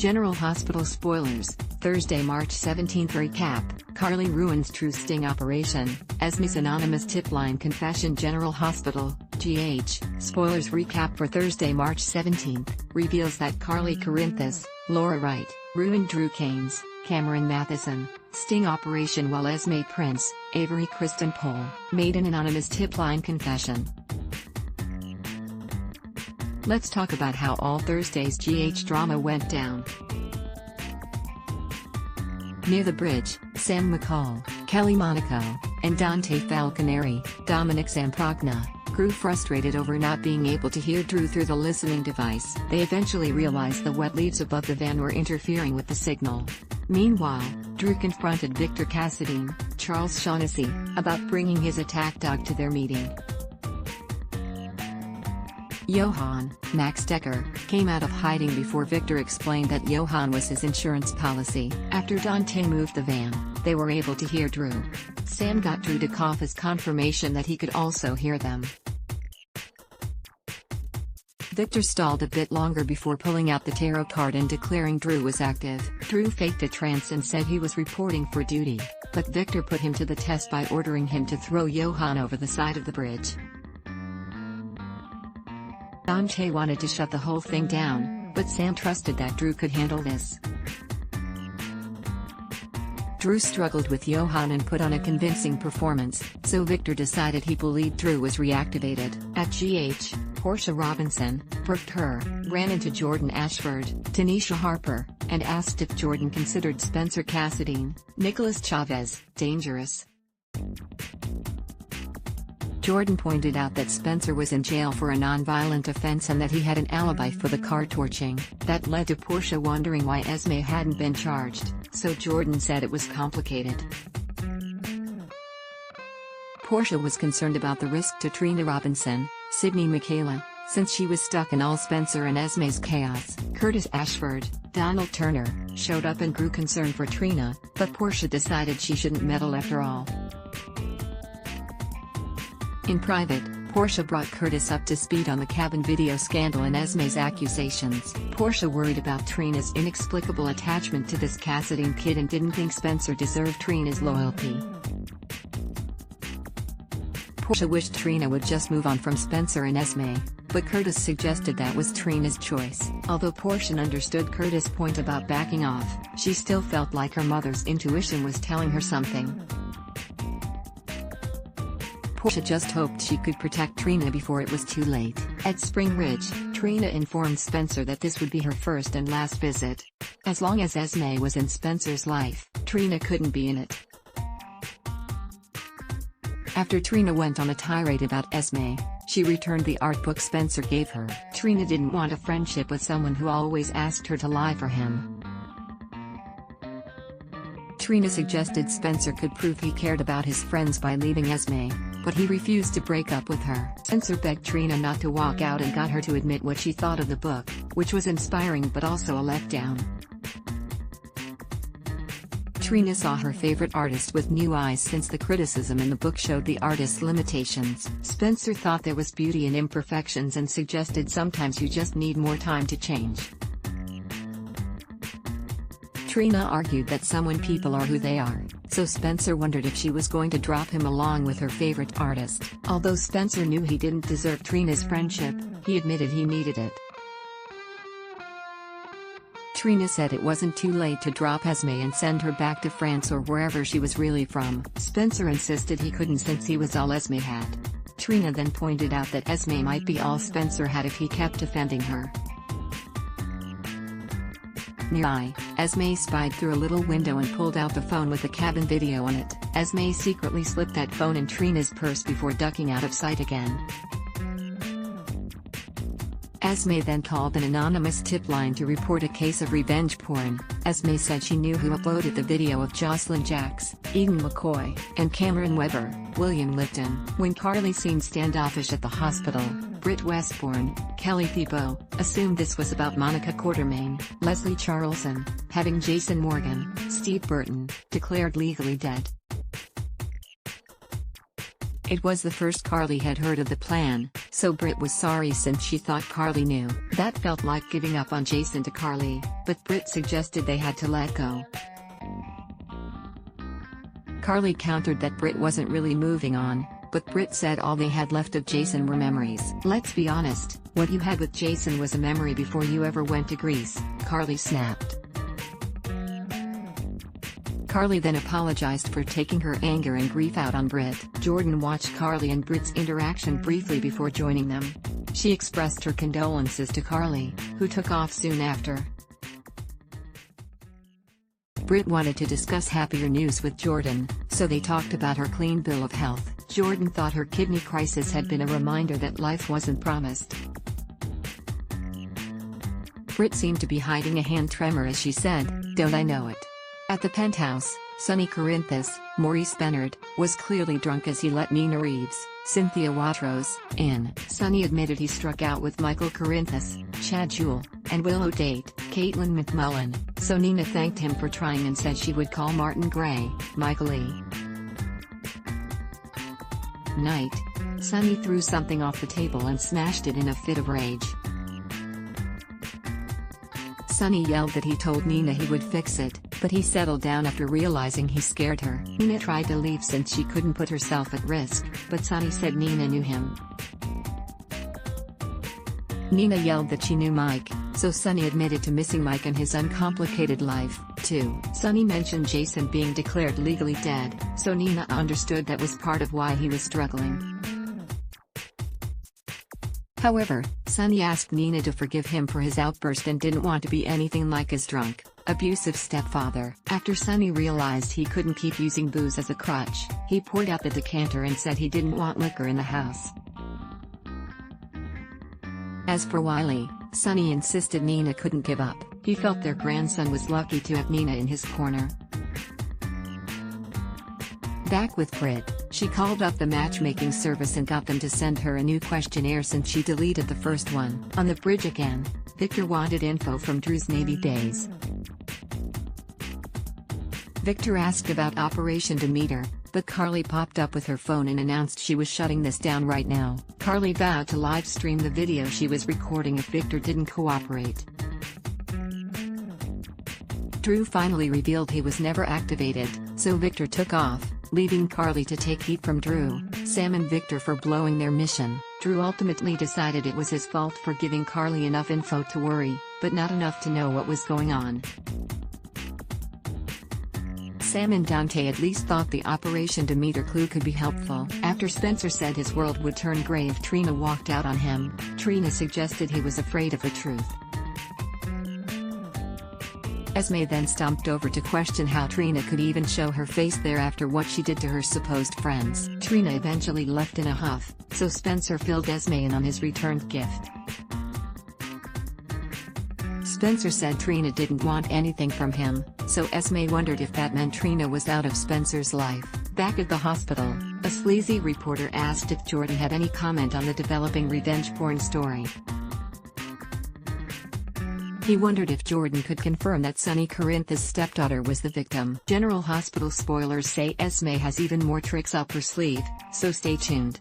General Hospital spoilers, Thursday, March 17 recap, Carly ruins true sting operation, Esme's anonymous tip line confession. General Hospital, GH, spoilers recap for Thursday, March 17, reveals that Carly Corinthus, Laura Wright, ruined Drew Kane's, Cameron Matheson, sting operation while Esme Prince, Avery Kristen Pohl, made an anonymous tip line confession. Let's talk about how all Thursday's GH drama went down. Near the bridge, Sam McCall, Kelly Monaco, and Dante Falconeri, Dominic Zamprogna, grew frustrated over not being able to hear Drew through the listening device. They eventually realized the wet leaves above the van were interfering with the signal. Meanwhile, Drew confronted Victor Cassadine, Charles Shaughnessy, about bringing his attack dog to their meeting. Johann, Max Decker, came out of hiding before Victor explained that Johann was his insurance policy. After Dante moved the van, they were able to hear Drew. Sam got Drew to cough as confirmation that he could also hear them. Victor stalled a bit longer before pulling out the tarot card and declaring Drew was active. Drew faked a trance and said he was reporting for duty, but Victor put him to the test by ordering him to throw Johann over the side of the bridge. Dante wanted to shut the whole thing down, but Sam trusted that Drew could handle this. Drew struggled with Johann and put on a convincing performance, so Victor decided he believed Drew was reactivated. At GH, Portia Robinson, perked her, ran into Jordan Ashford, Tanisha Harper, and asked if Jordan considered Spencer Cassadine, Nicholas Chavez, dangerous. Jordan pointed out that Spencer was in jail for a non-violent offense and that he had an alibi for the car torching. That led to Portia wondering why Esme hadn't been charged, so Jordan said it was complicated. Portia was concerned about the risk to Trina Robinson, Sydney Michaela, since she was stuck in all Spencer and Esme's chaos. Curtis Ashford, Donald Turner, showed up and grew concerned for Trina, but Portia decided she shouldn't meddle after all. In private, Portia brought Curtis up to speed on the cabin video scandal and Esme's accusations. Portia worried about Trina's inexplicable attachment to this Cassadine kid and didn't think Spencer deserved Trina's loyalty. Portia wished Trina would just move on from Spencer and Esme, but Curtis suggested that was Trina's choice. Although Portia understood Curtis' point about backing off, she still felt like her mother's intuition was telling her something. Portia just hoped she could protect Trina before it was too late. At Spring Ridge, Trina informed Spencer that this would be her first and last visit. As long as Esme was in Spencer's life, Trina couldn't be in it. After Trina went on a tirade about Esme, she returned the art book Spencer gave her. Trina didn't want a friendship with someone who always asked her to lie for him. Trina suggested Spencer could prove he cared about his friends by leaving Esme, but he refused to break up with her. Spencer begged Trina not to walk out and got her to admit what she thought of the book, which was inspiring but also a letdown. Trina saw her favorite artist with new eyes since the criticism in the book showed the artist's limitations. Spencer thought there was beauty in imperfections and suggested sometimes you just need more time to change. Trina argued that people are who they are, so Spencer wondered if she was going to drop him along with her favorite artist. Although Spencer knew he didn't deserve Trina's friendship, he admitted he needed it. Trina said it wasn't too late to drop Esme and send her back to France or wherever she was really from. Spencer insisted he couldn't since he was all Esme had. Trina then pointed out that Esme might be all Spencer had if he kept defending her. Nearby, Esme spied through a little window and pulled out the phone with the cabin video on it. Esme secretly slipped that phone in Trina's purse before ducking out of sight again. Esme then called an anonymous tip line to report a case of revenge porn. Esme said she knew who uploaded the video of Jocelyn Jacks, Eden McCoy, and Cameron Weber, William Lipton. When Carly seemed standoffish at the hospital, Britt Westbourne, Kelly Thibault, assumed this was about Monica Quartermain. Leslie Charleson, having Jason Morgan, Steve Burton, declared legally dead. It was the first Carly had heard of the plan, so Britt was sorry since she thought Carly knew. That felt like giving up on Jason to Carly, but Britt suggested they had to let go. Carly countered that Britt wasn't really moving on, but Britt said all they had left of Jason were memories. "Let's be honest, what you had with Jason was a memory before you ever went to Greece," Carly snapped. Carly then apologized for taking her anger and grief out on Britt. Jordan watched Carly and Britt's interaction briefly before joining them. She expressed her condolences to Carly, who took off soon after. Britt wanted to discuss happier news with Jordan, so they talked about her clean bill of health. Jordan thought her kidney crisis had been a reminder that life wasn't promised. Britt seemed to be hiding a hand tremor as she said, "Don't I know it?" At the penthouse, Sonny Corinthus, Maurice Bennard, was clearly drunk as he let Nina Reeves, Cynthia Watros, in. Sonny admitted he struck out with Michael Corinthus, Chad Jewell, and Willow Date, Caitlin McMullen, so Nina thanked him for trying and said she would call Martin Gray, Michael E. Night. Sonny threw something off the table and smashed it in a fit of rage. Sonny yelled that he told Nina he would fix it, but he settled down after realizing he scared her. Nina tried to leave since she couldn't put herself at risk, but Sonny said Nina knew him. Nina yelled that she knew Mike, so Sonny admitted to missing Mike and his uncomplicated life, too. Sonny mentioned Jason being declared legally dead, so Nina understood that was part of why he was struggling. However, Sonny asked Nina to forgive him for his outburst and didn't want to be anything like his drunk, abusive stepfather. After Sonny realized he couldn't keep using booze as a crutch, he poured out the decanter and said he didn't want liquor in the house. As for Wiley, Sonny insisted Nina couldn't give up. He felt their grandson was lucky to have Nina in his corner. Back with Britt, she called up the matchmaking service and got them to send her a new questionnaire since she deleted the first one. On the bridge again, Victor wanted info from Drew's Navy days. Victor asked about Operation Demeter, but Carly popped up with her phone and announced she was shutting this down right now. Carly vowed to live stream the video she was recording if Victor didn't cooperate. Drew finally revealed he was never activated, so Victor took off, leaving Carly to take heat from Drew, Sam and Victor for blowing their mission. Drew ultimately decided it was his fault for giving Carly enough info to worry, but not enough to know what was going on. Sam and Dante at least thought the Operation Demeter clue could be helpful. After Spencer said his world would turn gray if Trina walked out on him, Trina suggested he was afraid of the truth. Esme then stomped over to question how Trina could even show her face there after what she did to her supposed friends. Trina eventually left in a huff, so Spencer filled Esme in on his returned gift. Spencer said Trina didn't want anything from him, so Esme wondered if that meant Trina was out of Spencer's life. Back at the hospital, a sleazy reporter asked if Jordan had any comment on the developing revenge porn story. He wondered if Jordan could confirm that Sonny Corinthus' stepdaughter was the victim. General Hospital spoilers say Esme has even more tricks up her sleeve, so stay tuned.